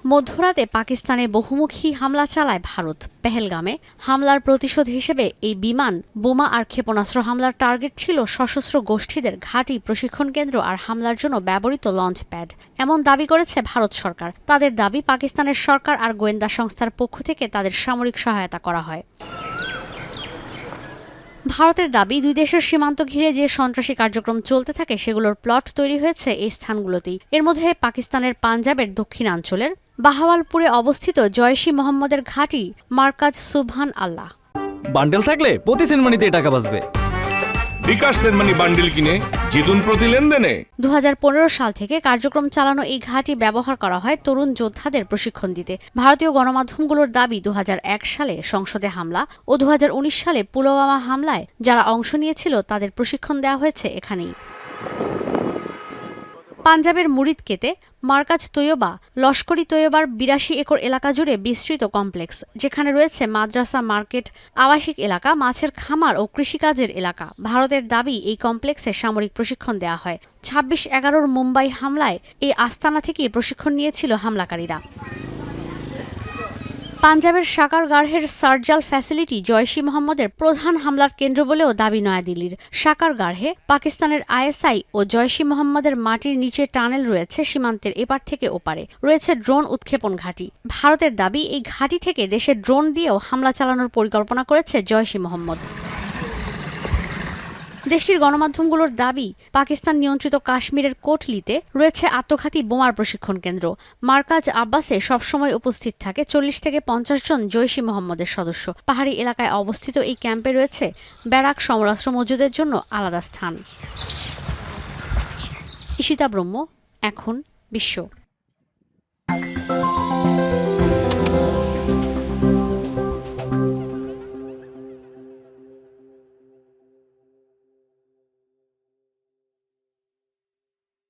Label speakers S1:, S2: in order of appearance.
S1: মধ্যরাতে পাকিস্তানে বহুমুখী হামলা চালায় ভারত। পেহেলগামে হামলার প্রতিশোধ হিসেবে এই বিমান, বোমা আর ক্ষেপণাস্ত্র হামলার টার্গেট ছিল সশস্ত্র গোষ্ঠীদের ঘাঁটি, প্রশিক্ষণ কেন্দ্র আর হামলার জন্য ব্যবহৃত লঞ্চ প্যাড। এমন দাবি করেছে ভারত সরকার। তাদের দাবি, পাকিস্তানের সরকার আর গোয়েন্দা সংস্থার পক্ষ থেকে তাদের সামরিক সহায়তা করা হয়। ভারতের দাবি, দুই দেশের সীমান্ত ঘিরে যে সন্ত্রাসী কার্যক্রম চলতে থাকে সেগুলোর প্লট তৈরি হয়েছে এই স্থানগুলোতেই। এর মধ্যে পাকিস্তানের পাঞ্জাবের দক্ষিণাঞ্চলের বাহাওয়ালপুরে অবস্থিত জয়শ-ই-মোহাম্মদের ঘাঁটি মার্কাজ সুবহান আল্লাহ।
S2: বান্ডেল থাকলে প্রতি সেনমানিতে টাকা বাঁচবে।
S3: বিকাশ সেনমানি বান্ডেল কিনে জিতুন প্রতি লেনদেনে।
S1: 2015 সাল থেকে কার্যক্রম চালানো এই ঘাঁটি ব্যবহার করা হয় তরুণ যোদ্ধাদের প্রশিক্ষণ দিতে। ভারতীয় গণমাধ্যমগুলোর দাবি, 2001 সালে সংসদে হামলা ও 2019 সালে পুলওয়ামা হামলায় যারা অংশ নিয়েছিল তাদের প্রশিক্ষণ দেওয়া হয়েছে এখানেই। পাঞ্জাবের মুরিদকেতে মার্কাজ তৈয়বা লস্করি তৈয়বার 82 একর এলাকা জুড়ে বিস্তৃত কমপ্লেক্স, যেখানে রয়েছে মাদ্রাসা, মার্কেট, আবাসিক এলাকা, মাছের খামার ও কৃষিকাজের এলাকা। ভারতের দাবি, এই কমপ্লেক্সে সামরিক প্রশিক্ষণ দেওয়া হয়। 26/11 মুম্বাই হামলায় এই আস্তানা থেকেই প্রশিক্ষণ নিয়েছিল হামলাকারীরা। পাঞ্জাবের সাকারগারহের সার্জাল ফ্যাসিলিটি জয়শ-ই-মোহাম্মদের প্রধান হামলার কেন্দ্র বলেও দাবি নয়াদিল্লির। সাকারগারহে পাকিস্তানের আইএসআই ও জয়শ-ই-মোহাম্মদের মাটির নিচে টানেল রয়েছে সীমান্তের এপার থেকে ওপারে। রয়েছে ড্রোন উৎক্ষেপণ ঘাঁটি। ভারতের দাবি, এই ঘাঁটি থেকে দেশে ড্রোন দিয়েও হামলা চালানোর পরিকল্পনা করেছে জয়শ-ই-মোহাম্মদ। দেশটির গণমাধ্যমগুলোর দাবি, পাকিস্তান নিয়ন্ত্রিত কাশ্মীরের কোটলিতে রয়েছে আত্মঘাতী বোমার প্রশিক্ষণ কেন্দ্র। মার্কাজ আব্বাসে সবসময় উপস্থিত থাকে 40 থেকে 50 জন জয়শ-ই-মোহাম্মদের সদস্য। পাহাড়ি এলাকায় অবস্থিত এই ক্যাম্পে রয়েছে ব্যারাক, সমরাস্ত্র মজুদের জন্য আলাদা স্থান। ঈশিতা ব্রহ্ম, এখন বিশ্ব।